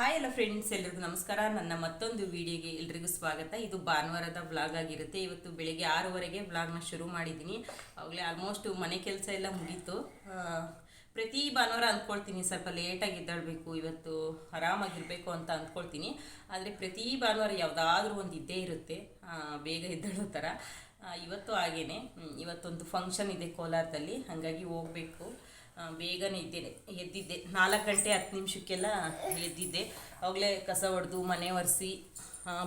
Hi ಎಲ್ಲ friends, ಎಲ್ರಿಗೂ ನಮಸ್ಕಾರ. ನನ್ನ ಮತ್ತೊಂದು ವಿಡಿಯೋಗೆ ಎಲ್ರಿಗೂ ಸ್ವಾಗತ. ಇದು ಭಾನುವಾರದ ವ್ಲಾಗ್ ಆಗಿರುತ್ತೆ. ಇವತ್ತು ಬೆಳಿಗ್ಗೆ 6:30ಗೆ ವ್ಲಾಗ್ನ ಶುರು ಮಾಡಿದ್ದೀನಿ. ಅವಾಗಲೇ ಆಲ್ಮೋಸ್ಟ್ ಮನೆ ಕೆಲಸ ಎಲ್ಲ ಮುಗೀತು. ಪ್ರತಿ ಭಾನುವಾರ ಅಂದ್ಕೊಳ್ತೀನಿ ಸ್ವಲ್ಪ ಲೇಟಾಗಿ ಎದ್ದೇಳಬೇಕು, ಇವತ್ತು ಆರಾಮಾಗಿರಬೇಕು ಅಂತ ಅಂದ್ಕೊಳ್ತೀನಿ. ಆದರೆ ಪ್ರತಿ ಭಾನುವಾರ ಯಾವುದಾದ್ರೂ ಒಂದು ಇದ್ದೇ ಇರುತ್ತೆ ಬೇಗ ಎದ್ದೇಳೋ ಥರ. ಇವತ್ತು ಹಾಗೇನೆ. ಇವತ್ತೊಂದು ಫಂಕ್ಷನ್ ಇದೆ ಕೋಲಾರದಲ್ಲಿ, ಹಾಗಾಗಿ ಹೋಗಬೇಕು. ಬೇಗನೆ ಎದ್ದಿದ್ದೆ 4 ಗಂಟೆ 10 ನಿಮಿಷಕ್ಕೆಲ್ಲ ಎದ್ದಿದ್ದೆ. ಅವಾಗಲೇ ಕಸ ಹೊಡೆದು ಮನೆ ಒರೆಸಿ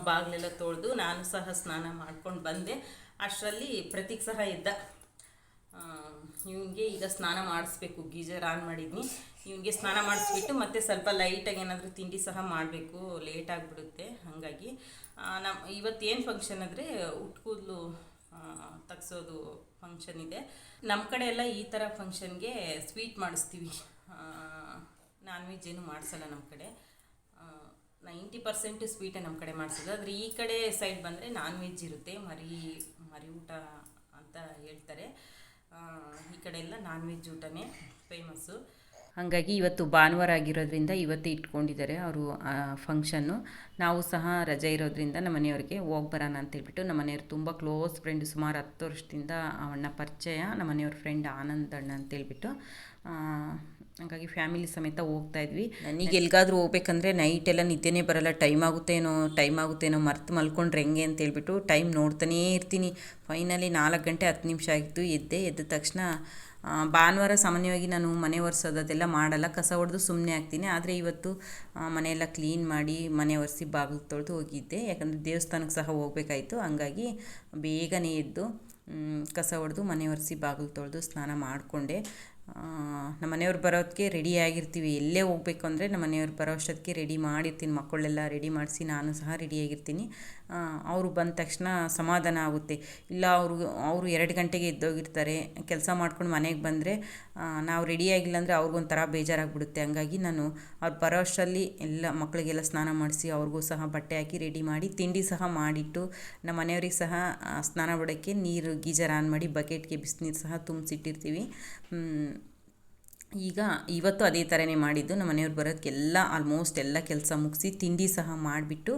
ಬಾಗಿಲೆಲ್ಲ ತೊಳೆದು ನಾನು ಸಹ ಸ್ನಾನ ಮಾಡ್ಕೊಂಡು ಬಂದೆ. ಅಷ್ಟರಲ್ಲಿ ಪ್ರತೀಕ್ ಸಹ ಎದ್ದ. ಇವನಿಗೆ ಈಗ ಸ್ನಾನ ಮಾಡಿಸ್ಬೇಕು, ಗೀಜರ್ ಆನ್ ಮಾಡಿದ್ನಿ. ಇವನಿಗೆ ಸ್ನಾನ ಮಾಡಿಸ್ಬಿಟ್ಟು ಮತ್ತೆ ಸ್ವಲ್ಪ ಲೈಟಾಗಿ ಏನಾದರೂ ತಿಂಡಿ ಸಹ ಮಾಡಬೇಕು, ಲೇಟ್ ಆಗಿಬಿಡುತ್ತೆ. ಹಾಗಾಗಿ ಇವತ್ತೇನು ಫಂಕ್ಷನ್ ಅಂದರೆ ಕೂದಲು ತಗ್ಸೋದು ಫಂಕ್ಷನ್ ಇದೆ. ನಮ್ಮ ಕಡೆ ಎಲ್ಲ ಈ ಥರ ಫಂಕ್ಷನ್ಗೆ ಸ್ವೀಟ್ ಮಾಡಿಸ್ತೀವಿ, ನಾನ್ ವೆಜ್ ಏನು ಮಾಡಿಸಲ್ಲ. ನಮ್ಮ ಕಡೆ 90% ಸ್ವೀಟೇ ನಮ್ಮ ಕಡೆ ಮಾಡಿಸೋದು. ಆದರೆ ಈ ಕಡೆ ಸೈಡ್ ಬಂದರೆ ನಾನ್ ವೆಜ್ ಇರುತ್ತೆ, ಮರಿ ಊಟ ಅಂತ ಹೇಳ್ತಾರೆ. ಈ ಕಡೆ ಎಲ್ಲ ನಾನ್ ವೆಜ್ ಊಟನೇ ಫೇಮಸ್ಸು. ಹಾಗಾಗಿ ಇವತ್ತು ಭಾನುವಾರ ಆಗಿರೋದ್ರಿಂದ ಇವತ್ತೇ ಇಟ್ಕೊಂಡಿದ್ದಾರೆ ಅವರು ಫಂಕ್ಷನ್ನು. ನಾವು ಸಹ ರಜೆ ಇರೋದ್ರಿಂದ ನಮ್ಮ ಮನೆಯವ್ರಿಗೆ ಹೋಗಿ ಬರೋಣ ಅಂತೇಳ್ಬಿಟ್ಟು, ನಮ್ಮ ಮನೆಯವ್ರು ತುಂಬ ಕ್ಲೋಸ್ ಫ್ರೆಂಡ್, ಸುಮಾರು 10 ವರ್ಷದಿಂದ ಅವಣ್ಣ ಪರಿಚಯ, ನಮ್ಮ ಮನೆಯವ್ರ ಫ್ರೆಂಡ್ ಆನಂದ್ ಅಣ್ಣ ಅಂತೇಳ್ಬಿಟ್ಟು. ಹಾಗಾಗಿ ಫ್ಯಾಮಿಲಿ ಸಮೇತ ಹೋಗ್ತಾಯಿದ್ವಿ. ನನಗೆ ಎಲ್ಲಿಗಾದ್ರೂ ಹೋಗ್ಬೇಕಂದ್ರೆ ನೈಟೆಲ್ಲ ನಿದ್ದೆನೇ ಬರೋಲ್ಲ. ಟೈಮ್ ಆಗುತ್ತೇನೋ ಮರ್ತು ಮಲ್ಕೊಂಡ್ರೆ ಹೆಂಗೆ ಅಂತೇಳ್ಬಿಟ್ಟು ಟೈಮ್ ನೋಡ್ತಾನೇ ಇರ್ತೀನಿ. ಫೈನಲಿ 4 ಗಂಟೆ 10 ನಿಮಿಷ ಆಗಿತ್ತು. ಎದ್ದ ತಕ್ಷಣ ಭಾನುವಾರ ಸಾಮಾನ್ಯವಾಗಿ ನಾನು ಮನೆ ಒರೆಸೋದು ಅದೆಲ್ಲ ಮಾಡಲ್ಲ, ಕಸ ಹೊಡೆದು ಸುಮ್ಮನೆ ಆಗ್ತೀನಿ. ಆದರೆ ಇವತ್ತು ಮನೆಯೆಲ್ಲ ಕ್ಲೀನ್ ಮಾಡಿ ಮನೆ ಒರೆಸಿ ಬಾಗಿಲು ತೊಳೆದು ಹೋಗಿದ್ದೆ. ಯಾಕಂದರೆ ದೇವಸ್ಥಾನಕ್ಕೆ ಸಹ ಹೋಗಬೇಕಾಯಿತು. ಹಂಗಾಗಿ ಬೇಗನೆ ಎದ್ದು ಕಸ ಹೊಡೆದು ಮನೆ ಒರೆಸಿ ಬಾಗಿಲು ತೊಳೆದು ಸ್ನಾನ ಮಾಡಿಕೊಂಡೆ. ನಮ್ಮ ಮನೆಯವ್ರು ಬರೋದಕ್ಕೆ ರೆಡಿ ಆಗಿರ್ತೀವಿ. ಎಲ್ಲೇ ಹೋಗಬೇಕು ಅಂದರೆ ನಮ್ಮ ಮನೆಯವ್ರು ಬರೋ ಅಷ್ಟೊತ್ತಿಗೆ ರೆಡಿ ಮಾಡಿರ್ತೀನಿ. ಮಕ್ಕಳೆಲ್ಲ ರೆಡಿ ಮಾಡಿಸಿ ನಾನು ಸಹ ರೆಡಿಯಾಗಿರ್ತೀನಿ. ಅವರು ಬಂದ ತಕ್ಷಣ ಸಮಾಧಾನ ಆಗುತ್ತೆ. ಇಲ್ಲ ಅವರು 2 ಗಂಟೆಗೆ ಎದ್ದೋಗಿರ್ತಾರೆ. ಕೆಲಸ ಮಾಡ್ಕೊಂಡು ಮನೆಗೆ ಬಂದರೆ ನಾವು ರೆಡಿಯಾಗಿಲ್ಲ ಅಂದರೆ ಅವ್ರಿಗೊಂಥರ ಬೇಜಾರಾಗಿಬಿಡುತ್ತೆ. ಹಂಗಾಗಿ ನಾನು ಅವ್ರು ಬರೋ ಅಷ್ಟರಲ್ಲಿ ಎಲ್ಲ ಮಕ್ಕಳಿಗೆಲ್ಲ ಸ್ನಾನ ಮಾಡಿಸಿ ಅವ್ರಿಗೂ ಸಹ ಬಟ್ಟೆ ಹಾಕಿ ರೆಡಿ ಮಾಡಿ ತಿಂಡಿ ಸಹ ಮಾಡಿಟ್ಟು, ನಮ್ಮ ಮನೆಯವ್ರಿಗೆ ಸಹ ಸ್ನಾನ ಮಾಡೋಕ್ಕೆ ನೀರು ಗೀಜರ್ ಆನ್ ಮಾಡಿ ಬಕೆಟ್ಗೆ ಬಿಸಿನೀರು ಸಹ ತುಂಬಿಸಿಟ್ಟಿರ್ತೀವಿ. ಇವತ್ತು ಅದೇ ಥರನೇ ಮಾಡಿದ್ದು. ನಮ್ಮ ಮನೆಯವ್ರು ಬರೋದಕ್ಕೆಲ್ಲ ಆಲ್ಮೋಸ್ಟ್ ಎಲ್ಲ ಕೆಲಸ ಮುಗಿಸಿ ತಿಂಡಿ ಸಹ ಮಾಡಿಬಿಟ್ಟು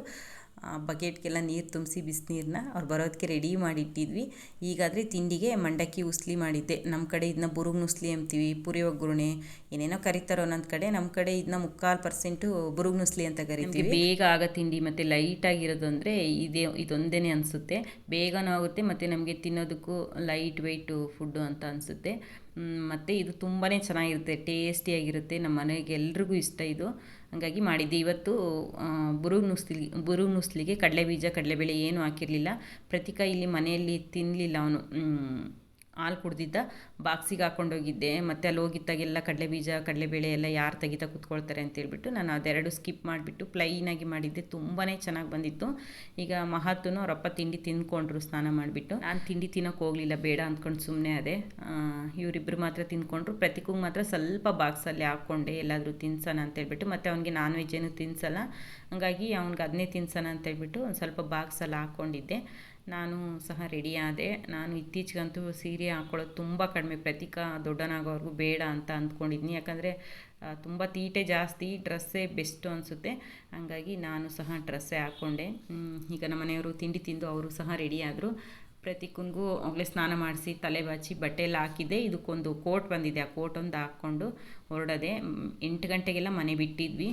ಬಕೆಟ್ಗೆಲ್ಲ ನೀರು ತುಂಬಿಸಿ ಬಿಸಿನೀರನ್ನ ಅವ್ರು ಬರೋದಕ್ಕೆ ರೆಡಿ ಮಾಡಿಟ್ಟಿದ್ವಿ. ಈಗಾದರೆ ತಿಂಡಿಗೆ ಮಂಡಕ್ಕಿ ಉಸ್ಲಿ ಮಾಡಿದ್ದೆ. ನಮ್ಮ ಕಡೆ ಇದನ್ನ ಬುರುಗ್ ನುಸ್ಲಿ ಅಂತೀವಿ, ಪುರಿ ಒಗ್ಗರಣೆ ಏನೇನೋ ಕರೀತಾರೆ ಒಂದೊಂದು ಕಡೆ. ನಮ್ಮ ಕಡೆ ಇದನ್ನ 3/4% ಬುರುಗ್ ನುಸ್ಲಿ ಅಂತ ಕರಿತೀವಿ. ಬೇಗ ಆಗೋ ತಿಂಡಿ ಮತ್ತು ಲೈಟಾಗಿರೋದು ಅಂದರೆ ಇದೊಂದೇ ಅನಿಸುತ್ತೆ. ಬೇಗನೂ ಆಗುತ್ತೆ ಮತ್ತು ನಮಗೆ ತಿನ್ನೋದಕ್ಕೂ ಲೈಟ್ ವೆಯ್ಟು ಫುಡ್ಡು ಅಂತ ಅನಿಸುತ್ತೆ. ಮತ್ತು ಇದು ತುಂಬಾ ಚೆನ್ನಾಗಿರುತ್ತೆ, ಟೇಸ್ಟಿಯಾಗಿರುತ್ತೆ. ನಮ್ಮ ಮನೆಗೆ ಎಲ್ರಿಗೂ ಇಷ್ಟ ಇದು. ಹಾಗಾಗಿ ಮಾಡಿದ್ದೆ. ಇವತ್ತು ಬುರುಗ್ ನುಸ್ಲಿಗೆ ಕಡಲೆಬೀಜ ಕಡಲೆಬೇಳೆ ಏನೂ ಹಾಕಿರಲಿಲ್ಲ. ಪ್ರತೀಕ ಇಲ್ಲಿ ಮನೆಯಲ್ಲಿ ತಿನ್ನಲಿಲ್ಲ, ಅವನು ಹಾಲು ಕುಡ್ದಿದ್ದ. ಬಾಕ್ಸಿಗೆ ಹಾಕ್ಕೊಂಡೋಗಿದ್ದೆ. ಮತ್ತು ಅಲ್ಲಿ ಹೋಗಿದ್ದಾಗೆಲ್ಲ ಕಡಲೆಬೀಜ ಕಡಲೆಬೇಳೆ ಎಲ್ಲ ಯಾರು ತೆಗಿತಾ ಕೂತ್ಕೊಳ್ತಾರೆ ಅಂತೇಳ್ಬಿಟ್ಟು ನಾನು ಅದೆರಡು ಸ್ಕಿಪ್ ಮಾಡಿಬಿಟ್ಟು ಪ್ಲೈನಾಗಿ ಮಾಡಿದ್ದೆ. ತುಂಬಾ ಚೆನ್ನಾಗಿ ಬಂದಿತ್ತು. ಈಗ ಮಹತ್ವನು ಅವರಪ್ಪ ತಿಂಡಿ ತಿಂದ್ಕೊಂಡ್ರು ಸ್ನಾನ ಮಾಡಿಬಿಟ್ಟು. ನಾನು ತಿಂಡಿ ತಿನ್ನೋಕೆ ಹೋಗಲಿಲ್ಲ, ಬೇಡ ಅಂದ್ಕೊಂಡು ಸುಮ್ಮನೆ ಅದೇ. ಇವರಿಬ್ಬರು ಮಾತ್ರ ತಿಂದ್ಕೊಂಡ್ರು. ಪ್ರತೀಕಿಗೆ ಮಾತ್ರ ಸ್ವಲ್ಪ ಬಾಕ್ಸಲ್ಲಿ ಹಾಕ್ಕೊಂಡೆ ಎಲ್ಲಾದರೂ ತಿನ್ಸೋಣ ಅಂತೇಳ್ಬಿಟ್ಟು. ಮತ್ತು ಅವ್ನಿಗೆ ನಾನ್ ವೆಜ್ ಏನು ತಿನ್ಸಲ್ಲ, ಹಾಗಾಗಿ ಅವ್ನಿಗೆ ಅದನ್ನೇ ತಿನ್ಸೋಣ ಅಂತೇಳ್ಬಿಟ್ಟು ಒಂದು ಸ್ವಲ್ಪ ಬಾಕ್ಸಲ್ಲಿ ಹಾಕ್ಕೊಂಡಿದ್ದೆ. ನಾನು ಸಹ ರೆಡಿ ಆದೆ. ನಾನು ಇತ್ತೀಚೆಗಂತೂ ಸೀರೆ ಹಾಕ್ಕೊಳ್ಳೋದು ತುಂಬ ಕಡಿಮೆ. ಪ್ರತೀಕ ದೊಡ್ಡನಾಗೋವರೆಗೂ ಬೇಡ ಅಂತ ಅಂದ್ಕೊಂಡಿದ್ನಿ. ಯಾಕಂದರೆ ತುಂಬ ತೀಟೆ ಜಾಸ್ತಿ, ಡ್ರೆಸ್ಸೇ ಬೆಸ್ಟು ಅನಿಸುತ್ತೆ. ಹಾಗಾಗಿ ನಾನು ಸಹ ಡ್ರೆಸ್ಸೇ ಹಾಕ್ಕೊಂಡೆ. ಈಗ ನಮ್ಮ ಮನೆಯವರು ತಿಂಡಿ ತಿಂದು ಅವರು ಸಹ ರೆಡಿ ಆದರು. ಪ್ರತೀಕನಿಗೂ ಆಗಲೇ ಸ್ನಾನ ಮಾಡಿಸಿ ತಲೆ ಬಾಚಿ ಬಟ್ಟೆ ಎಲ್ಲ ಹಾಕಿದ್ದೆ. ಇದಕ್ಕೊಂದು ಕೋಟ್ ಬಂದಿದೆ, ಆ ಕೋಟೊಂದು ಹಾಕ್ಕೊಂಡು ಹೊರಡದೆ. 8 ಗಂಟೆಗೆಲ್ಲ ಮನೆ ಬಿಟ್ಟಿದ್ವಿ.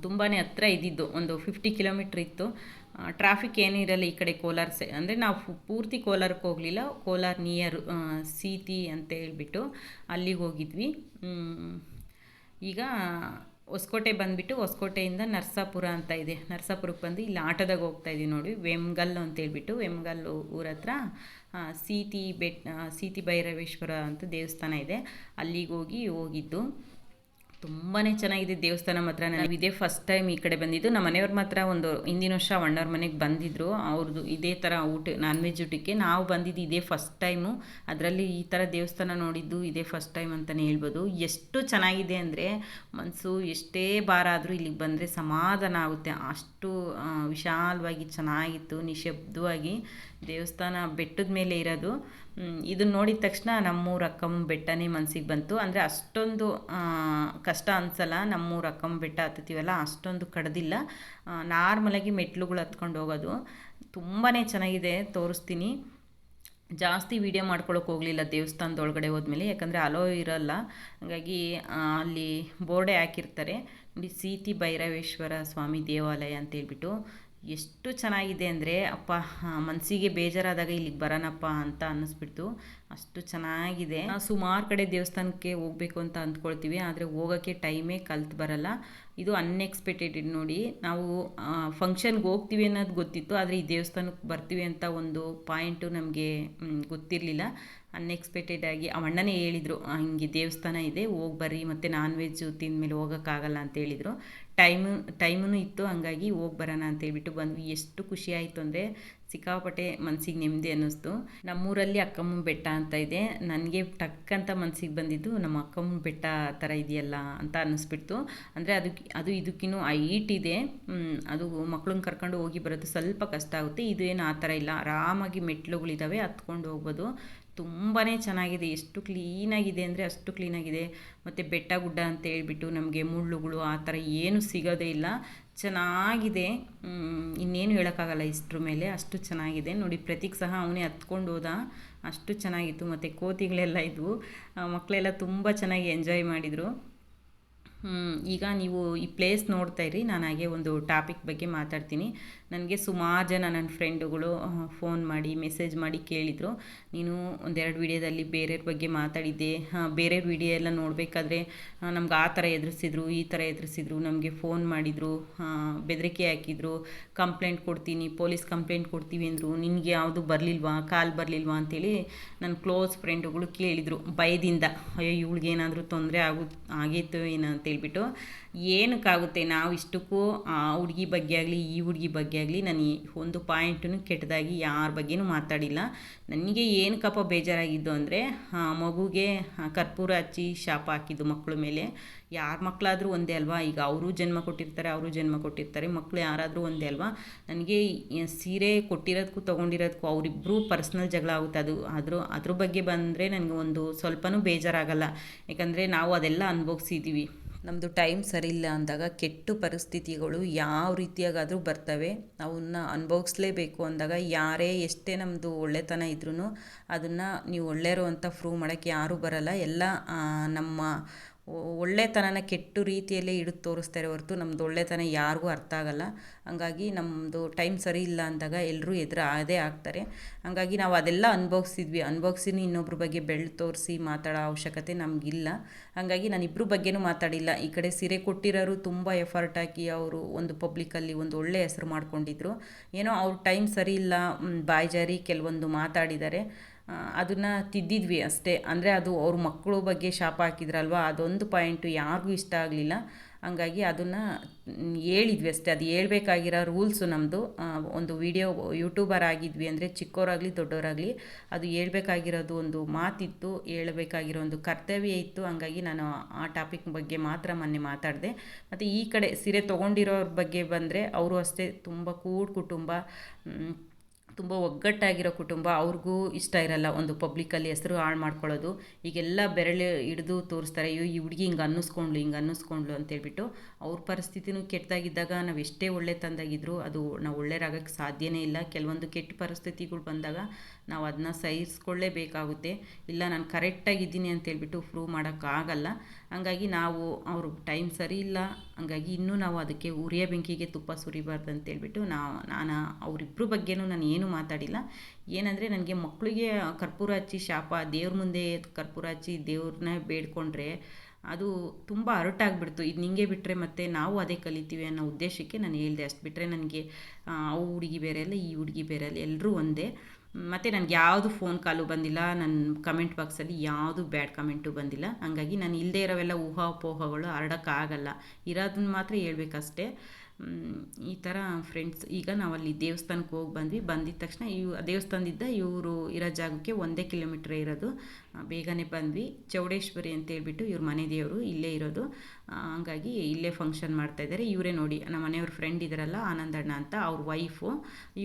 ತುಂಬಾ ಹತ್ರ ಇದ್ದಿದ್ದು, ಒಂದು 50 ಕಿಲೋಮೀಟ್ರ್ ಇತ್ತು. ಟ್ರಾಫಿಕ್ ಏನೂ ಇರಲ್ಲ ಈ ಕಡೆ ಕೋಲಾರ ಅಂದರೆ ನಾವು ಪೂರ್ತಿ ಕೋಲಾರಕ್ಕೆ ಹೋಗಲಿಲ್ಲ. ಕೋಲಾರ ನಿಯರ್ ಸೀತಿ ಅಂತ ಹೇಳ್ಬಿಟ್ಟು ಅಲ್ಲಿಗೆ ಹೋಗಿದ್ವಿ. ಈಗ ಹೊಸಕೋಟೆ ಬಂದುಬಿಟ್ಟು ಹೊಸಕೋಟೆಯಿಂದ ನರಸಾಪುರ ಅಂತ ಇದೆ, ನರಸಾಪುರಕ್ಕೆ ಬಂದು ಇಲ್ಲಿ ಆಟೋದಾಗ ಹೋಗ್ತಾಯಿದ್ದೀವಿ ನೋಡಿ. ವೆಮ್ಗಲ್ಲು ಅಂತೇಳ್ಬಿಟ್ಟು, ವೆಮ್ಗಲ್ಲು ಊರ ಹತ್ರ ಸೀತಿ ಭೈರವೇಶ್ವರ ಅಂತ ದೇವಸ್ಥಾನ ಇದೆ. ಅಲ್ಲಿಗೆ ಹೋಗಿದ್ದು. ತುಂಬಾ ಚೆನ್ನಾಗಿದೆ ದೇವಸ್ಥಾನ ಮಾತ್ರ. ನಾವು ಇದೇ ಫಸ್ಟ್ ಟೈಮ್ ಈ ಕಡೆ ಬಂದಿದ್ದು. ನಮ್ಮ ಮನೆಯವ್ರ ಮಾತ್ರ ಒಂದು ಹಿಂದಿನ ವರ್ಷ ಅಣ್ಣವ್ರ ಮನೆಗೆ ಬಂದಿದ್ದರು. ಅವ್ರದ್ದು ಇದೇ ಥರ ನಾನ್ ವೆಜ್ ಊಟಕ್ಕೆ. ನಾವು ಬಂದಿದ್ದು ಇದೇ ಫಸ್ಟ್ ಟೈಮು. ಅದರಲ್ಲಿ ಈ ಥರ ದೇವಸ್ಥಾನ ನೋಡಿದ್ದು ಇದೇ ಫಸ್ಟ್ ಟೈಮ್ ಅಂತಲೇ ಹೇಳ್ಬೋದು. ಎಷ್ಟು ಚೆನ್ನಾಗಿದೆ ಅಂದರೆ ಮನಸ್ಸು ಎಷ್ಟೇ ಭಾರ ಆದರೂ ಇಲ್ಲಿಗೆ ಬಂದರೆ ಸಮಾಧಾನ ಆಗುತ್ತೆ. ಅಷ್ಟು ವಿಶಾಲವಾಗಿ ಚೆನ್ನಾಗಿತ್ತು, ನಿಶಬ್ದವಾಗಿ. ದೇವಸ್ಥಾನ ಬೆಟ್ಟದ ಮೇಲೆ ಇರೋದು. ಇದನ್ನು ನೋಡಿದ ತಕ್ಷಣ ನಮ್ಮೂರ ಅಕ್ಕಮ್ಮ ಬೆಟ್ಟನೇ ಮನಸ್ಸಿಗೆ ಬಂತು. ಅಂದರೆ ಅಷ್ಟೊಂದು ಕಷ್ಟ ಅನಿಸಲ್ಲ, ನಮ್ಮೂರ ಅಕ್ಕಮ್ಮ ಬೆಟ್ಟ ಹತ್ತುತ್ತೀವಲ್ಲ ಅಷ್ಟೊಂದು ಕಡ್ದಿಲ್ಲ, ನಾರ್ಮಲಾಗಿ ಮೆಟ್ಲುಗಳು ಹತ್ಕೊಂಡು ಹೋಗೋದು. ತುಂಬಾ ಚೆನ್ನಾಗಿದೆ, ತೋರಿಸ್ತೀನಿ. ಜಾಸ್ತಿ ವೀಡಿಯೋ ಮಾಡ್ಕೊಳಕ್ಕೆ ಹೋಗಲಿಲ್ಲ ದೇವಸ್ಥಾನದ ಒಳಗಡೆ ಹೋದ್ಮೇಲೆ, ಯಾಕಂದರೆ ಅಲೋ ಇರೋಲ್ಲ. ಹಾಗಾಗಿ ಅಲ್ಲಿ ಬೋರ್ಡೇ ಹಾಕಿರ್ತಾರೆ ನೋಡಿ, ಸೀತಿ ಭೈರವೇಶ್ವರ ಸ್ವಾಮಿ ದೇವಾಲಯ ಅಂತೇಳ್ಬಿಟ್ಟು. ಎಷ್ಟು ಚೆನ್ನಾಗಿದೆ ಅಂದರೆ ಅಪ್ಪ, ಮನಸ್ಸಿಗೆ ಬೇಜಾರಾದಾಗ ಇಲ್ಲಿಗೆ ಬರೋಣಪ್ಪ ಅಂತ ಅನ್ನಿಸ್ಬಿಡ್ತು, ಅಷ್ಟು ಚೆನ್ನಾಗಿದೆ. ಸುಮಾರು ಕಡೆ ದೇವಸ್ಥಾನಕ್ಕೆ ಹೋಗಬೇಕು ಅಂತ ಅಂದ್ಕೊಳ್ತೀವಿ, ಆದರೆ ಹೋಗೋಕ್ಕೆ ಟೈಮೇ ಕಲ್ತು ಬರಲ್ಲ. ಇದು ಅನ್ಎಕ್ಸ್ಪೆಕ್ಟೆಡ್ ನೋಡಿ. ನಾವು ಫಂಕ್ಷನ್ಗೆ ಹೋಗ್ತೀವಿ ಅನ್ನೋದು ಗೊತ್ತಿತ್ತು, ಆದರೆ ಈ ದೇವಸ್ಥಾನಕ್ಕೆ ಬರ್ತೀವಿ ಅಂತ ಒಂದು ಪಾಯಿಂಟು ನಮಗೆ ಗೊತ್ತಿರಲಿಲ್ಲ. ಅನ್ಎಕ್ಸ್ಪೆಕ್ಟೆಡ್ ಆಗಿ ಅಣ್ಣನೇ ಹೇಳಿದರು, ಹಿಂಗೆ ದೇವಸ್ಥಾನ ಇದೆ ಹೋಗಿ ಬರ್ರಿ, ಮತ್ತು ನಾನ್ ವೆಜ್ಜು ತಿಂದಮೇಲೆ ಹೋಗೋಕ್ಕಾಗಲ್ಲ ಅಂತ ಹೇಳಿದರು. ಟೈಮೂ ಇತ್ತು, ಹಂಗಾಗಿ ಹೋಗಿ ಬರೋಣ ಅಂತೇಳ್ಬಿಟ್ಟು ಬಂದ್ವಿ. ಎಷ್ಟು ಖುಷಿ ಆಯಿತು ಅಂದರೆ ಸಿಕ್ಕಾಪಟ್ಟೆ ಮನಸ್ಸಿಗೆ ನೆಮ್ಮದಿ ಅನ್ನಿಸ್ತು. ನಮ್ಮೂರಲ್ಲಿ ಅಕ್ಕಮ್ಮನ ಬೆಟ್ಟ ಅಂತ ಇದೆ, ನನಗೆ ಟಕ್ ಅಂತ ಮನಸ್ಸಿಗೆ ಬಂದಿದ್ದು ನಮ್ಮ ಅಕ್ಕಮ್ಮನ ಬೆಟ್ಟ ಥರ ಇದೆಯಲ್ಲ ಅಂತ ಅನ್ನಿಸ್ಬಿಡ್ತು. ಅಂದರೆ ಅದು ಇದಕ್ಕಿನ್ನೂ ಹೈಟ್ ಇದೆ, ಅದು ಮಕ್ಳನ್ನ ಕರ್ಕೊಂಡು ಹೋಗಿ ಬರೋದು ಸ್ವಲ್ಪ ಕಷ್ಟ ಆಗುತ್ತೆ. ಇದು ಏನು ಆ ಥರ ಇಲ್ಲ, ಆರಾಮಾಗಿ ಮೆಟ್ಲುಗಳಿದ್ದಾವೆ, ಹತ್ಕೊಂಡು ಹೋಗ್ಬೋದು. ತುಂಬಾ ಚೆನ್ನಾಗಿದೆ, ಎಷ್ಟು ಕ್ಲೀನಾಗಿದೆ ಅಂದರೆ ಅಷ್ಟು ಕ್ಲೀನಾಗಿದೆ. ಮತ್ತು ಬೆಟ್ಟ ಗುಡ್ಡ ಅಂತ ಹೇಳ್ಬಿಟ್ಟು ನಮಗೆ ಮುಳ್ಳುಗಳು ಆ ಥರ ಏನೂ ಸಿಗೋದೇ ಇಲ್ಲ, ಚೆನ್ನಾಗಿದೆ. ಇನ್ನೇನು ಹೇಳೋಕ್ಕಾಗಲ್ಲ ಇಷ್ಟ್ರ ಮೇಲೆ, ಅಷ್ಟು ಚೆನ್ನಾಗಿದೆ ನೋಡಿ. ಪ್ರತೀಕ್ ಸಹ ಅವನೇ ಹತ್ಕೊಂಡು ಹೋದ, ಅಷ್ಟು ಚೆನ್ನಾಗಿತ್ತು. ಮತ್ತು ಕೋತಿಗಳೆಲ್ಲ ಇದ್ವು, ಮಕ್ಕಳೆಲ್ಲ ತುಂಬ ಚೆನ್ನಾಗಿ ಎಂಜಾಯ್ ಮಾಡಿದರು. ಈಗ ನೀವು ಈ ಪ್ಲೇಸ್ ನೋಡ್ತಾ ಇರಿ, ನಾನು ಹಾಗೆ ಒಂದು ಟಾಪಿಕ್ ಬಗ್ಗೆ ಮಾತಾಡ್ತೀನಿ. ನನಗೆ ಸುಮಾರು ಜನ ನನ್ನ ಫ್ರೆಂಡುಗಳು ಫೋನ್ ಮಾಡಿ ಮೆಸೇಜ್ ಮಾಡಿ ಕೇಳಿದರು, ನೀನು ಒಂದೆರಡು ವಿಡಿಯೋದಲ್ಲಿ ಬೇರೆಯವ್ರ ಬಗ್ಗೆ ಮಾತಾಡಿದ್ದೆ, ಬೇರೆಯವ್ರ ವಿಡಿಯೋ ಎಲ್ಲ ನೋಡಬೇಕಾದ್ರೆ ನಮ್ಗೆ ಆ ಥರ ಎದುರಿಸಿದ್ರು, ಈ ಥರ ಎದುರಿಸಿದ್ರು, ನಮಗೆ ಫೋನ್ ಮಾಡಿದರು, ಬೆದರಿಕೆ ಹಾಕಿದ್ರು, ಕಂಪ್ಲೇಂಟ್ ಕೊಡ್ತೀನಿ, ಪೊಲೀಸ್ ಕಂಪ್ಲೇಂಟ್ ಕೊಡ್ತೀವಿ ಅಂದರು, ನಿನಗೆ ಯಾವುದು ಬರಲಿಲ್ವಾ, ಕಾಲ್ ಬರಲಿಲ್ವಾ ಅಂತೇಳಿ ನನ್ನ ಕ್ಲೋಸ್ ಫ್ರೆಂಡುಗಳು ಕೇಳಿದರು ಭಯದಿಂದ. ಅಯ್ಯೋ ಇವಳಿಗೇನಾದರೂ ತೊಂದರೆ ಆಗೈತೋ ಏನೋ ಅಂತೇಳ್ಬಿಟ್ಟು. ಏನಕ್ಕಾಗುತ್ತೆ, ನಾವು ಇಷ್ಟಕ್ಕೂ ಆ ಹುಡುಗಿ ಬಗ್ಗೆ ಆಗಲಿ ಈ ಹುಡುಗಿ ಬಗ್ಗೆ ಆಗಲಿ ನಾನು ಒಂದು ಪಾಯಿಂಟನ್ನು ಕೆಟ್ಟದಾಗಿ ಯಾರ ಬಗ್ಗೆನೂ ಮಾತಾಡಿಲ್ಲ. ನನಗೆ ಏನಕ್ಕಪ್ಪ ಬೇಜಾರಾಗಿದ್ದು ಅಂದರೆ ಮಗುಗೆ ಕರ್ಪೂರ ಹಚ್ಚಿ ಶಾಪ ಹಾಕಿದ್ದು ಮಕ್ಕಳ ಮೇಲೆ. ಯಾರ ಮಕ್ಕಳಾದರೂ ಒಂದೇ ಅಲ್ವಾ, ಈಗ ಅವರು ಜನ್ಮ ಕೊಟ್ಟಿರ್ತಾರೆ, ಮಕ್ಕಳು ಯಾರಾದರೂ ಒಂದೇ ಅಲ್ವಾ. ನನಗೆ ಸೀರೆ ಕೊಟ್ಟಿರೋದಕ್ಕೂ ತೊಗೊಂಡಿರೋದಕ್ಕೂ ಅವರಿಬ್ಬರು ಪರ್ಸ್ನಲ್ ಜಗಳ ಆಗುತ್ತೆ. ಅದ್ರ ಬಗ್ಗೆ ಬಂದರೆ ನನಗೆ ಒಂದು ಸ್ವಲ್ಪನೂ ಬೇಜಾರಾಗಲ್ಲ, ಯಾಕಂದರೆ ನಾವು ಅದೆಲ್ಲ ಅನುಭವಿಸಿದ್ದೀವಿ. ನಮ್ಮದು ಟೈಮ್ ಸರಿಯಿಲ್ಲ ಅಂದಾಗ ಕೆಟ್ಟ ಪರಿಸ್ಥಿತಿಗಳು ಯಾವ ರೀತಿಯಾಗಾದರೂ ಬರ್ತವೆ, ಅವನ್ನ ಅನುಭವಿಸ್ಲೇಬೇಕು ಅಂದಾಗ ಯಾರೇ ಎಷ್ಟೇ ನಮ್ಮದು ಒಳ್ಳೆತನ ಇದ್ರೂ ಅದನ್ನು ನೀವು ಒಳ್ಳೆಯರು ಅಂತ ಪ್ರೂವ್ ಮಾಡೋಕ್ಕೆ ಯಾರೂ ಬರಲ್ಲ. ಎಲ್ಲ ನಮ್ಮ ಒಳ್ಳೆತನನ ಕೆಟ್ಟ ರೀತಿಯಲ್ಲೇ ಹಿಡಿದು ತೋರಿಸ್ತಾರೆ ಹೊರತು ನಮ್ಮದು ಒಳ್ಳೆತನ ಯಾರಿಗೂ ಅರ್ಥ ಆಗಲ್ಲ. ಹಂಗಾಗಿ ನಮ್ಮದು ಟೈಮ್ ಸರಿ ಇಲ್ಲ ಅಂದಾಗ ಎಲ್ಲರೂ ಅದೇ ಆಗ್ತಾರೆ. ಹಂಗಾಗಿ ನಾವು ಅದೆಲ್ಲ ಅನುಭವಿಸಿ ಇನ್ನೊಬ್ರ ಬಗ್ಗೆ ಬೆಳ್ಳು ತೋರಿಸಿ ಮಾತಾಡೋ ಅವಶ್ಯಕತೆ ನಮಗಿಲ್ಲ. ಹಾಗಾಗಿ ನಾನು ಇಬ್ಬರ ಬಗ್ಗೆನೂ ಮಾತಾಡಿಲ್ಲ. ಈ ಕಡೆ ಸೀರೆ ಕೊಟ್ಟಿರೋರು ತುಂಬ ಎಫರ್ಟ್ ಹಾಕಿ ಅವರು ಒಂದು ಪಬ್ಲಿಕ್ಕಲ್ಲಿ ಒಂದು ಒಳ್ಳೆಯ ಹೆಸರು ಮಾಡ್ಕೊಂಡಿದ್ರು. ಏನೋ ಅವ್ರ ಟೈಮ್ ಸರಿ ಇಲ್ಲ, ಬಾಯ್ಜಾರಿ ಕೆಲವೊಂದು ಮಾತಾಡಿದ್ದಾರೆ, ಅದನ್ನು ತಿದ್ದಿದ್ವಿ ಅಷ್ಟೇ. ಅಂದರೆ ಅದು ಅವ್ರ ಮಕ್ಕಳ ಬಗ್ಗೆ ಶಾಪ ಹಾಕಿದ್ರಲ್ವ, ಅದೊಂದು ಪಾಯಿಂಟು ಯಾರಿಗೂ ಇಷ್ಟ ಆಗಲಿಲ್ಲ. ಹಂಗಾಗಿ ಅದನ್ನು ಹೇಳಿದ್ವಿ ಅಷ್ಟೇ. ಅದು ಹೇಳ್ಬೇಕಾಗಿರೋ ರೂಲ್ಸು ನಮ್ಮದು. ಒಂದು ವಿಡಿಯೋ ಯೂಟ್ಯೂಬರ್ ಆಗಿದ್ವಿ ಅಂದರೆ ಚಿಕ್ಕವರಾಗಲಿ ದೊಡ್ಡವರಾಗಲಿ ಅದು ಹೇಳ್ಬೇಕಾಗಿರೋದು ಒಂದು ಮಾತಿತ್ತು, ಹೇಳಬೇಕಾಗಿರೋ ಒಂದು ಕರ್ತವ್ಯ ಇತ್ತು. ಹಂಗಾಗಿ ನಾನು ಆ ಟಾಪಿಕ್ ಬಗ್ಗೆ ಮಾತ್ರ ಮೊನ್ನೆ ಮಾತಾಡಿದೆ. ಮತ್ತು ಈ ಕಡೆ ಸೀರೆ ತೊಗೊಂಡಿರೋರ ಬಗ್ಗೆ ಬಂದರೆ ಅವರು ಅಷ್ಟೇ ತುಂಬ ಕುಟುಂಬ, ತುಂಬ ಒಗ್ಗಟ್ಟಾಗಿರೋ ಕುಟುಂಬ. ಅವ್ರಿಗೂ ಇಷ್ಟ ಇರಲ್ಲ ಒಂದು ಪಬ್ಲಿಕ್ಕಲ್ಲಿ ಹೆಸರು ಹಾಳು ಮಾಡ್ಕೊಳ್ಳೋದು. ಈಗೆಲ್ಲ ಬೆರಳು ಹಿಡಿದು ತೋರಿಸ್ತಾರೆ, ಅಯ್ಯೋ ಈ ಹುಡುಗಿ ಹಿಂಗೆ ಅನ್ನಿಸ್ಕೊಂಡ್ಲು ಅಂತೇಳ್ಬಿಟ್ಟು. ಅವ್ರ ಪರಿಸ್ಥಿತಿನೂ ಕೆಟ್ಟದಾಗಿದ್ದಾಗ ನಾವು ಎಷ್ಟೇ ಒಳ್ಳೆತನದಾಗಿದ್ದರೂ ಅದು ನಾವು ಒಳ್ಳೆಯರಾಗಕ್ಕೆ ಸಾಧ್ಯನೇ ಇಲ್ಲ. ಕೆಲವೊಂದು ಕೆಟ್ಟ ಪರಿಸ್ಥಿತಿಗಳು ಬಂದಾಗ ನಾವು ಅದನ್ನ ಸಹಿಸ್ಕೊಳ್ಳೇಬೇಕಾಗುತ್ತೆ. ಇಲ್ಲ ನಾನು ಕರೆಕ್ಟಾಗಿದ್ದೀನಿ ಅಂತೇಳ್ಬಿಟ್ಟು ಪ್ರೂವ್ ಮಾಡೋಕ್ಕಾಗಲ್ಲ. ಹಂಗಾಗಿ ನಾವು ಅವರು ಟೈಮ್ ಸರಿ ಇಲ್ಲ, ಹಂಗಾಗಿ ಇನ್ನೂ ನಾವು ಅದಕ್ಕೆ ಉರಿಯ ಬೆಂಕಿಗೆ ತುಪ್ಪ ಸುರಿಬಾರ್ದು ಅಂತೇಳ್ಬಿಟ್ಟು ನಾನು ಅವರಿಬ್ಬರ ಬಗ್ಗೆನೂ ನಾನು ಏನೂ ಮಾತಾಡಿಲ್ಲ. ಏನಂದರೆ ನನಗೆ ಮಕ್ಕಳಿಗೆ ಕರ್ಪೂರ ಹಚ್ಚಿ ಶಾಪ, ದೇವ್ರ ಮುಂದೆ ಕರ್ಪೂರ ಹಚ್ಚಿ ದೇವ್ರನ್ನ ಬೇಡ್ಕೊಂಡ್ರೆ ಅದು ತುಂಬ ಹರ್ಟಾಗ್ಬಿಡ್ತು. ಇದು ನಿಂಗೆ ಬಿಟ್ಟರೆ ಮತ್ತೆ ನಾವು ಅದೇ ಕಲಿತೀವಿ ಅನ್ನೋ ಉದ್ದೇಶಕ್ಕೆ ನಾನು ಹೇಳಿದೆ. ಅಷ್ಟು ಬಿಟ್ಟರೆ ನನಗೆ ಆ ಹುಡುಗಿ ಬೇರೆ ಅಲ್ಲ, ಈ ಹುಡುಗಿ ಬೇರೆ ಅಲ್ಲ, ಎಲ್ಲರೂ ಒಂದೇ. ಮತ್ತು ನನಗೆ ಯಾವುದು ಫೋನ್ ಕಾಲು ಬಂದಿಲ್ಲ, ನನ್ನ ಕಮೆಂಟ್ ಬಾಕ್ಸಲ್ಲಿ ಯಾವುದು ಬ್ಯಾಡ್ ಕಮೆಂಟು ಬಂದಿಲ್ಲ. ಹಾಗಾಗಿ ನಾನು ಇಲ್ಲದೇ ಇರೋವೆಲ್ಲ ಊಹಾಪೋಹಗಳು ಹರಡೋಕ್ಕಾಗಲ್ಲ, ಇರೋದನ್ನ ಮಾತ್ರ ಹೇಳ್ಬೇಕಷ್ಟೇ. ಈ ಥರ ಫ್ರೆಂಡ್ಸ್. ಈಗ ನಾವಲ್ಲಿ ದೇವಸ್ಥಾನಕ್ಕೆ ಹೋಗಿ ಬಂದಿದ್ದ ತಕ್ಷಣ ದೇವಸ್ಥಾನದಿಂದ ಇವರು ಇರೋ ಜಾಗಕ್ಕೆ 1 ಕಿಲೋಮೀಟ್ರೇ ಇರೋದು. ಬೇಗನೆ ಬಂದ್ವಿ. ಚೌಡೇಶ್ವರಿ ಅಂತೇಳ್ಬಿಟ್ಟು ಇವ್ರ ಮನೆ ದೇವರು ಇಲ್ಲೇ ಇರೋದು. ಹಂಗಾಗಿ ಇಲ್ಲೇ ಫಂಕ್ಷನ್ ಮಾಡ್ತಾಯಿದ್ದಾರೆ. ಇವರೇ ನೋಡಿ ನಮ್ಮ ಮನೆಯವ್ರ ಫ್ರೆಂಡ್ ಇದ್ದಾರಲ್ಲ ಆನಂದಣ್ಣ ಅಂತ, ಅವ್ರ ವೈಫು.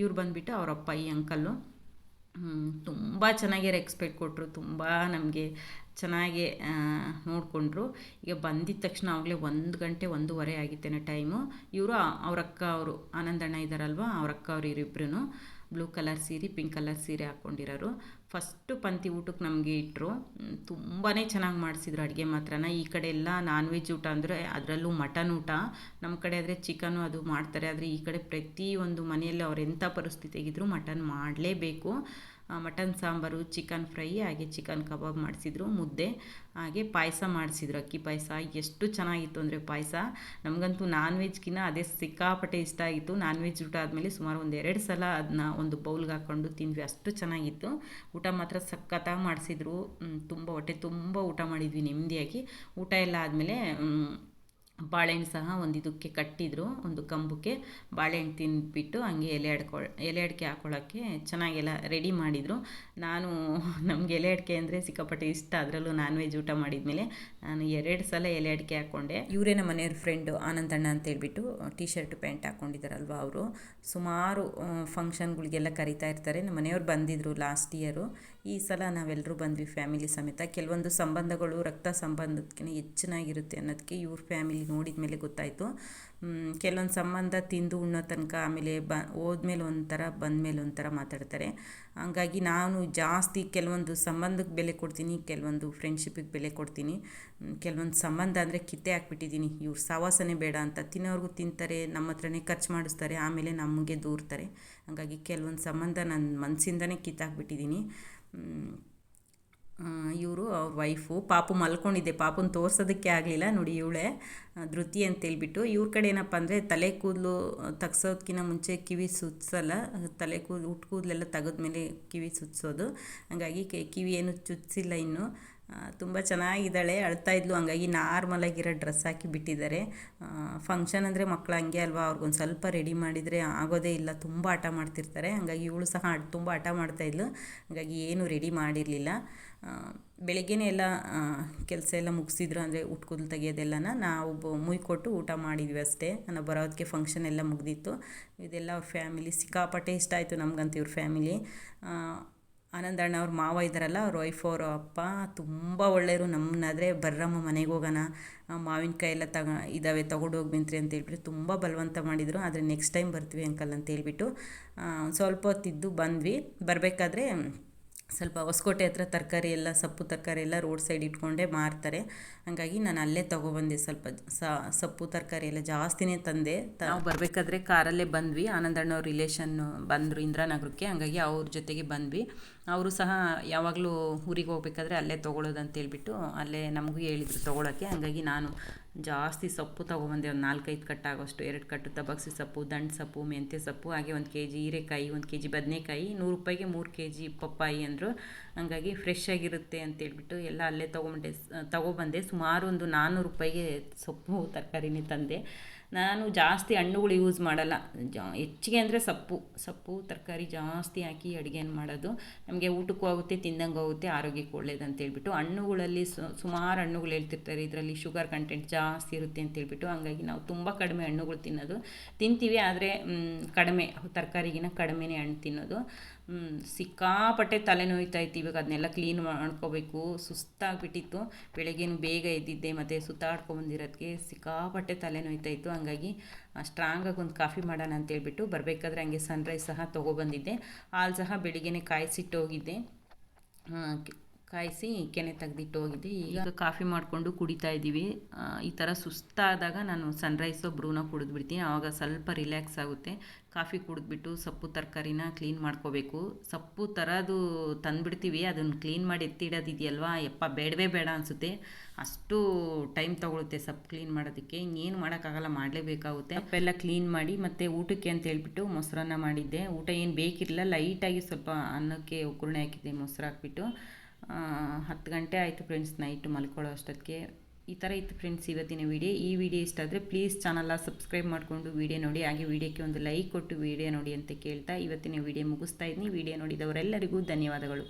ಇವ್ರು ಬಂದುಬಿಟ್ಟು ಅವ್ರ ಅಪ್ಪ, ಈ ಅಂಕಲ್ಲು. ತುಂಬ ಚೆನ್ನಾಗಿ ರೆಸ್ಪೆಕ್ಟ್ ಕೊಟ್ಟರು, ತುಂಬ ನಮಗೆ ಚೆನ್ನಾಗಿ ನೋಡಿಕೊಂಡ್ರು. ಈಗ ಬಂದಿದ್ದ ತಕ್ಷಣ ಆಗಲೇ 1 ಗಂಟೆ 1:30 ಆಗಿತ್ತೇನೆ ಟೈಮು. ಇವರು ಅವ್ರ ಅಕ್ಕ ಅವರು ಆನಂದಣ್ಣ ಇದ್ದಾರಲ್ವ, ಅವ್ರ ಅಕ್ಕ ಅವರು ಇವರಿಬ್ರು ಬ್ಲೂ ಕಲರ್ ಸೀರೆ ಪಿಂಕ್ ಕಲರ್ ಸೀರೆ ಹಾಕ್ಕೊಂಡಿರೋರು. ಫಸ್ಟು ಪಂಕ್ತಿ ಊಟಕ್ಕೆ ನಮಗೆ ಇಟ್ಟರು. ತುಂಬಾ ಚೆನ್ನಾಗಿ ಮಾಡಿಸಿದ್ರು ಅಡುಗೆ ಮಾತ್ರನ. ಈ ಕಡೆ ಎಲ್ಲ ನಾನ್ ವೆಜ್ ಊಟ ಅಂದರೆ ಅದರಲ್ಲೂ ಮಟನ್ ಊಟ. ನಮ್ಮ ಕಡೆ ಆದರೆ ಚಿಕನು ಅದು ಮಾಡ್ತಾರೆ, ಆದರೆ ಈ ಕಡೆ ಪ್ರತಿಯೊಂದು ಮನೆಯಲ್ಲಿ ಅವ್ರು ಎಂಥ ಪರಿಸ್ಥಿತಿಯಾಗಿದ್ದರೂ ಮಟನ್ ಮಾಡಲೇಬೇಕು. ಮಟನ್ ಸಾಂಬಾರು, ಚಿಕನ್ ಫ್ರೈ, ಹಾಗೆ ಚಿಕನ್ ಕಬಾಬ್ ಮಾಡಿಸಿದ್ರು, ಮುದ್ದೆ, ಹಾಗೆ ಪಾಯಸ ಮಾಡಿಸಿದ್ರು, ಅಕ್ಕಿ ಪಾಯಸ. ಎಷ್ಟು ಚೆನ್ನಾಗಿತ್ತು ಅಂದರೆ ಪಾಯಸ. ನಮಗಂತೂ ನಾನ್ ವೆಜ್ಗಿನ್ನ ಅದೇ ಸಿಕ್ಕಾಪಟ್ಟೆ ಇಷ್ಟ ಆಗಿತ್ತು. ನಾನ್ ವೆಜ್ ಊಟ ಆದಮೇಲೆ ಸುಮಾರು 1-2 ಸಲ ಅದನ್ನ ಒಂದು ಬೌಲ್ಗೆ ಹಾಕ್ಕೊಂಡು ತಿಂದ್ವಿ, ಅಷ್ಟು ಚೆನ್ನಾಗಿತ್ತು. ಊಟ ಮಾತ್ರ ಸಖತ್ತಾಗಿ ಮಾಡಿಸಿದ್ರು. ತುಂಬ ಹೊಟ್ಟೆ ತುಂಬ ಊಟ ಮಾಡಿದ್ವಿ ನೆಮ್ಮದಿಯಾಗಿ. ಊಟ ಎಲ್ಲ ಆದಮೇಲೆ ಬಾಳೆಹಣ್ಣು ಸಹ ಒಂದು ಇದಕ್ಕೆ ಕಟ್ಟಿದ್ರು, ಒಂದು ಕಂಬಕ್ಕೆ ಬಾಳೆಹಣ್ಣು ತಿಂದ್ಬಿಟ್ಟು ಹಂಗೆ ಎಲೆ ಅಡಿಕೆ ಹಾಕ್ಕೊಳ್ಳೋಕ್ಕೆ ಚೆನ್ನಾಗೆಲ್ಲ ರೆಡಿ ಮಾಡಿದರು. ನಮಗೆ ಎಲೆ ಅಡಿಕೆ ಅಂದರೆ ಸಿಕ್ಕಾಪಟ್ಟೆ ಇಷ್ಟ, ಅದರಲ್ಲೂ ನಾನ್ ವೆಜ್ ಊಟ ಮಾಡಿದ್ಮೇಲೆ ನಾನು 2 ಸಲ ಎಲೆ ಅಡಿಕೆ ಹಾಕ್ಕೊಂಡೆ. ಇವರೇ ನಮ್ಮ ಮನೆಯವ್ರ ಫ್ರೆಂಡು ಆನಂದಣ್ಣ ಅಂತೇಳ್ಬಿಟ್ಟು ಟೀ ಶರ್ಟ್ ಪ್ಯಾಂಟ್ ಹಾಕ್ಕೊಂಡಿದ್ದಾರಲ್ವ ಅವರು. ಸುಮಾರು ಫಂಕ್ಷನ್ಗಳಿಗೆಲ್ಲ ಕರಿತಾ ಇರ್ತಾರೆ. ನಮ್ಮ ಮನೆಯವ್ರು ಬಂದಿದ್ದರು ಲಾಸ್ಟ್ ಇಯರು. ಈ ಸಲ ನಾವೆಲ್ಲರೂ ಬಂದ್ವಿ ಫ್ಯಾಮಿಲಿ ಸಮೇತ. ಕೆಲವೊಂದು ಸಂಬಂಧಗಳು ರಕ್ತ ಸಂಬಂಧಕ್ಕಿಂತ ಹೆಚ್ಚಿನಾಗಿರುತ್ತೆ ಅನ್ನೋದಕ್ಕೆ ಇವ್ರ ಫ್ಯಾಮಿಲಿ ನೋಡಿದ ಮೇಲೆ ಗೊತ್ತಾಯಿತು. ಕೆಲವೊಂದು ಸಂಬಂಧ ತಿಂದು ಉಣ್ಣೋ ತನಕ, ಆಮೇಲೆ ಹೋದ್ಮೇಲೆ ಒಂಥರ ಬಂದಮೇಲೆ ಒಂಥರ ಮಾತಾಡ್ತಾರೆ. ಹಂಗಾಗಿ ನಾನು ಜಾಸ್ತಿ ಕೆಲವೊಂದು ಸಂಬಂಧಕ್ಕೆ ಬೆಲೆ ಕೊಡ್ತೀನಿ, ಕೆಲವೊಂದು ಫ್ರೆಂಡ್ಶಿಪ್ಪಿಗೆ ಬೆಲೆ ಕೊಡ್ತೀನಿ. ಕೆಲವೊಂದು ಸಂಬಂಧ ಅಂದರೆ ಕಿತ್ತೆ ಹಾಕ್ಬಿಟ್ಟಿದ್ದೀನಿ, ಇವ್ರು ಸಹವಾಸನೇ ಬೇಡ ಅಂತ. ತಿನ್ನೋರ್ಗೂ ತಿಂತಾರೆ, ನಮ್ಮ ಹತ್ರನೇ ಖರ್ಚು ಮಾಡಿಸ್ತಾರೆ, ಆಮೇಲೆ ನಮಗೆ ದೂರ್ತಾರೆ. ಹಾಗಾಗಿ ಕೆಲವೊಂದು ಸಂಬಂಧ ನನ್ನ ಮನಸ್ಸಿಂದನೇ ಕಿತ್ತಾಕ್ಬಿಟ್ಟಿದ್ದೀನಿ. ಇವರು ಅವ್ರ ವೈಫು. ಪಾಪು ಮಲ್ಕೊಂಡಿದ್ದೆ, ಪಾಪುನ ತೋರ್ಸೋದಕ್ಕೆ ಆಗಲಿಲ್ಲ. ನೋಡಿ ಇವಳೇ ಧೃತಿ ಅಂತೇಳ್ಬಿಟ್ಟು. ಇವ್ರ ಕಡೆ ಏನಪ್ಪ ಅಂದರೆ ತಲೆ ಕೂದಲು ತೆಗ್ಸೋದಕ್ಕಿಂತ ಮುಂಚೆ ಕಿವಿ ಸುತ್ತಿಸಲ್ಲ. ತಲೆ ಹುಟ್ಟು ಕೂದಲೆಲ್ಲ ತೆಗೆದ್ಮೇಲೆ ಕಿವಿ ಸುತ್ತಿಸೋದು. ಹಾಗಾಗಿ ಕಿವಿ ಏನು ಚುಚ್ಚಿಲ್ಲ ಇನ್ನು. ತುಂಬ ಚೆನ್ನಾಗಿದ್ದಾಳೆ, ಅಳ್ತಾಯಿದ್ಲು. ಹಂಗಾಗಿ ನಾರ್ಮಲಾಗಿರೋ ಡ್ರೆಸ್ ಹಾಕಿ ಬಿಟ್ಟಿದ್ದಾರೆ. ಫಂಕ್ಷನ್ ಅಂದರೆ ಮಕ್ಕಳು ಹಂಗೆ ಅಲ್ವಾ, ಅವ್ರಿಗೊಂದು ಸ್ವಲ್ಪ ರೆಡಿ ಮಾಡಿದರೆ ಆಗೋದೇ ಇಲ್ಲ, ತುಂಬ ಹಠ ಮಾಡ್ತಿರ್ತಾರೆ. ಹಾಗಾಗಿ ಇವಳು ಸಹ ತುಂಬ ಹಠ ಮಾಡ್ತಾಯಿದ್ಲು. ಹಾಗಾಗಿ ಏನು ರೆಡಿ ಮಾಡಿರಲಿಲ್ಲ. ಬೆಳಗ್ಗೆನೇ ಎಲ್ಲ ಕೆಲಸ ಎಲ್ಲ ಮುಗಿಸಿದ್ರು, ಅಂದರೆ ಉಟ್ಟು ಕೂದಲು ತೆಗಿಯೋದೆಲ್ಲನ ನಾವು ಮುಯ್ಕೊಟ್ಟು ಊಟ ಮಾಡಿದ್ವಿ ಅಷ್ಟೇ. ನಾನು ಬರೋದಕ್ಕೆ ಫಂಕ್ಷನ್ ಎಲ್ಲ ಮುಗಿದಿತ್ತು. ಇದೆಲ್ಲ ಅವ್ರ ಫ್ಯಾಮಿಲಿ ಸಿಕ್ಕಾಪಟ್ಟೆ ಇಷ್ಟ ಆಯಿತು ನಮಗಂತೂ. ಇವ್ರ ಫ್ಯಾಮಿಲಿ ಆನಂದಣ್ಣ ಅವ್ರ ಮಾವ ಇದ್ದಾರಲ್ಲ, ಅವ್ರ ವೈಫ್ ಅವರ ಅಪ್ಪ ತುಂಬ ಒಳ್ಳೆಯವರು. ನಮ್ಮನ್ನಾದರೆ ಬರ್ರಮ್ಮ ಮನೆಗೆ ಹೋಗೋಣ, ಮಾವಿನಕಾಯಿ ಎಲ್ಲ ಇದ್ದಾವೆ ತೊಗೊಂಡೋಗಿ ಬಂತ್ರಿ ಅಂತೇಳ್ಬಿಟ್ಟು ತುಂಬ ಬಲವಂತ ಮಾಡಿದರು. ಆದರೆ ನೆಕ್ಸ್ಟ್ ಟೈಮ್ ಬರ್ತೀವಿ ಅಂಕಲ್ ಅಂತೇಳ್ಬಿಟ್ಟು ಸ್ವಲ್ಪ ಹೊತ್ತಿದ್ದು ಬಂದ್ವಿ. ಬರಬೇಕಾದ್ರೆ ಸ್ವಲ್ಪ ಹೊಸಕೋಟೆ ಹತ್ರ ತರಕಾರಿ ಎಲ್ಲ, ಸೊಪ್ಪು ತರಕಾರಿ ಎಲ್ಲ ರೋಡ್ ಸೈಡ್ ಇಟ್ಕೊಂಡೇ ಮಾರ್ತಾರೆ. ಹಾಗಾಗಿ ನಾನು ಅಲ್ಲೇ ತೊಗೊಬಂದೆ. ಸ್ವಲ್ಪ ಸೊಪ್ಪು ತರಕಾರಿ ಎಲ್ಲ ಜಾಸ್ತಿನೇ ತಂದೆ. ನಾವು ಬರಬೇಕಾದ್ರೆ ಕಾರಲ್ಲೇ ಬಂದ್ವಿ. ಆನಂದಣ್ಣವ್ರ ರಿಲೇಷನ್ನು ಬಂದರು ಇಂದ್ರಾನಗರಕ್ಕೆ, ಹಾಗಾಗಿ ಅವ್ರ ಜೊತೆಗೆ ಬಂದ್ವಿ. ಅವರು ಸಹ ಯಾವಾಗಲೂ ಊರಿಗೆ ಹೋಗ್ಬೇಕಾದ್ರೆ ಅಲ್ಲೇ ತೊಗೊಳೋದು ಅಂತೇಳ್ಬಿಟ್ಟು ಅಲ್ಲೇ ನಮಗೂ ಹೇಳಿದರು ತೊಗೊಳಕ್ಕೆ. ಹಾಗಾಗಿ ನಾನು ಜಾಸ್ತಿ ಸೊಪ್ಪು ತೊಗೊಬಂದೆ, ಒಂದು 4-5 ಕಟ್ಟಾಗೋಷ್ಟು. 2 ಕಟ್ಟು ತಬಕ್ಸಿ ಸೊಪ್ಪು, ದಂಟು ಸೊಪ್ಪು, ಮೆಂತ್ಯ ಸೊಪ್ಪು, ಹಾಗೆ 1 kg ಹೀರೆಕಾಯಿ, 1 kg ಬದನೆಕಾಯಿ, 100 ರೂಪಾಯಿಗೆ 3 kg ಪಪ್ಪಾಯಿ ಅಂದರು. ಹಾಗಾಗಿ ಫ್ರೆಶ್ ಆಗಿರುತ್ತೆ ಅಂತೇಳ್ಬಿಟ್ಟು ಎಲ್ಲ ಅಲ್ಲೇ ತೊಗೊಬಂದೆ. ಸುಮಾರು ಒಂದು 400 ರೂಪಾಯಿಗೆ ಸೊಪ್ಪು ತರಕಾರಿನೇ ತಂದೆ. ನಾನು ಜಾಸ್ತಿ ಹಣ್ಣುಗಳು ಯೂಸ್ ಮಾಡಲ್ಲ, ಹೆಚ್ಚಿಗೆ ಅಂದರೆ ಸೊಪ್ಪು ತರಕಾರಿ ಜಾಸ್ತಿ ಹಾಕಿ ಅಡುಗೆಯನ್ನು ಮಾಡೋದು. ನಮಗೆ ಊಟಕ್ಕೂ ಆಗುತ್ತೆ, ತಿಂದಂಗೂ ಆಗುತ್ತೆ, ಆರೋಗ್ಯಕ್ಕೆ ಒಳ್ಳೇದು ಅಂತೇಳ್ಬಿಟ್ಟು. ಹಣ್ಣುಗಳಲ್ಲಿ ಸುಮಾರು ಹಣ್ಣುಗಳು ಹೇಳ್ತಿರ್ತಾರೆ, ಇದರಲ್ಲಿ ಶುಗರ್ ಕಂಟೆಂಟ್ ಜಾಸ್ತಿ ಇರುತ್ತೆ ಅಂತೇಳ್ಬಿಟ್ಟು. ಹಾಗಾಗಿ ನಾವು ತುಂಬ ಕಡಿಮೆ ಹಣ್ಣುಗಳು ತಿಂತೀವಿ, ಆದರೆ ಕಡಿಮೆ, ತರಕಾರಿಗಿನ ಕಡಿಮೆನೇ ಹಣ್ಣು ತಿನ್ನೋದು. ಸಿಕ್ಕಾಪಟ್ಟೆ ತಲೆನೋಯ್ತಾಯಿತ್ತು. ಇವಾಗ ಅದನ್ನೆಲ್ಲ ಕ್ಲೀನ್ ಮಾಡ್ಕೋಬೇಕು, ಸುಸ್ತಾಗಿಬಿಟ್ಟಿತ್ತು. ಬೆಳಗ್ಗೆನೂ ಬೇಗ ಎದ್ದಿದ್ದೆ, ಮತ್ತು ಸುತ್ತಾಡ್ಕೊಂಬಂದಿರೋದಕ್ಕೆ ಸಿಕ್ಕಾಪಟ್ಟೆ ತಲೆನೋಯ್ತಾಯಿತ್ತು. ಹಾಗಾಗಿ ಸ್ಟ್ರಾಂಗಾಗಿ ಒಂದು ಕಾಫಿ ಮಾಡೋಣ ಅಂತೇಳ್ಬಿಟ್ಟು ಬರಬೇಕಾದ್ರೆ ಹಂಗೆ ಸನ್ರೈಸ್ ಸಹ ತೊಗೊಬಂದಿದ್ದೆ. ಹಾಲು ಸಹ ಬೆಳಿಗ್ಗೆನೇ ಕಾಯಿಸಿಟ್ಟು ಹೋಗಿದ್ದೆ, ಕಾಯಿಸಿ ಕೆನೆ ತೆಗೆದಿಟ್ಟು ಹೋಗಿದ್ದೆ. ಈಗ ಕಾಫಿ ಮಾಡಿಕೊಂಡು ಕುಡಿತಾ ಇದ್ದೀವಿ. ಈ ಥರ ಸುಸ್ತಾದಾಗ ನಾನು ಸನ್ರೈಸು ಬ್ರೂನ ಕುಡಿದ್ಬಿಡ್ತೀನಿ, ಆವಾಗ ಸ್ವಲ್ಪ ರಿಲ್ಯಾಕ್ಸ್ ಆಗುತ್ತೆ. ಕಾಫಿ ಕುಡಿದ್ಬಿಟ್ಟು ಸೊಪ್ಪು ತರಕಾರಿನ ಕ್ಲೀನ್ ಮಾಡ್ಕೋಬೇಕು. ಸೊಪ್ಪು ತರೋದು ತಂದುಬಿಡ್ತೀವಿ, ಅದನ್ನು ಕ್ಲೀನ್ ಮಾಡಿ ಎತ್ತಿಡೋದಿದೆಯಲ್ವಾ, ಬೇಡವೇ ಬೇಡ ಅನಿಸುತ್ತೆ. ಅಷ್ಟು ಟೈಮ್ ತೊಗೊಳುತ್ತೆ ಸೊಪ್ಪು ಕ್ಲೀನ್ ಮಾಡೋದಕ್ಕೆ. ಇನ್ನೇನು ಮಾಡೋಕ್ಕಾಗಲ್ಲ, ಮಾಡಲೇಬೇಕಾಗುತ್ತೆ. ಸೊಪ್ಪೆಲ್ಲ ಕ್ಲೀನ್ ಮಾಡಿ ಮತ್ತು ಊಟಕ್ಕೆ ಅಂತ ಹೇಳ್ಬಿಟ್ಟು ಮೊಸರನ್ನ ಮಾಡಿದ್ದೆ. ಊಟ ಏನು ಬೇಕಿರಲಿಲ್ಲ, ಲೈಟಾಗಿ ಸ್ವಲ್ಪ ಅನ್ನಕ್ಕೆ ಒಗ್ಗರಣೆ ಹಾಕಿದ್ದೆ ಮೊಸರು ಹಾಕ್ಬಿಟ್ಟು. 10 ಗಂಟೆ ಆಯಿತು ಫ್ರೆಂಡ್ಸ್ ನೈಟು ಮಲ್ಕೊಳ್ಳೋ ಅಷ್ಟೊತ್ತಿಗೆ. ಈ ಥರ ಇತ್ತು ಫ್ರೆಂಡ್ಸ್ ಇವತ್ತಿನ ವಿಡಿಯೋ. ಈ ವಿಡಿಯೋ ಇಷ್ಟ ಆದರೆ ಪ್ಲೀಸ್ ಚಾನಲ್ನ ಸಬ್ಸ್ಕ್ರೈಬ್ ಮಾಡಿಕೊಂಡು ವಿಡಿಯೋ ನೋಡಿ, ಹಾಗೆ ವಿಡಿಯೋಕ್ಕೆ ಒಂದು ಲೈಕ್ ಕೊಟ್ಟು ವಿಡಿಯೋ ನೋಡಿ ಅಂತ ಕೇಳ್ತಾ ಇವತ್ತಿನ ವಿಡಿಯೋ ಮುಗಿಸ್ತಾ ಇದ್ದೀನಿ. ವಿಡಿಯೋ ನೋಡಿದವರೆಲ್ಲರಿಗೂ ಧನ್ಯವಾದಗಳು.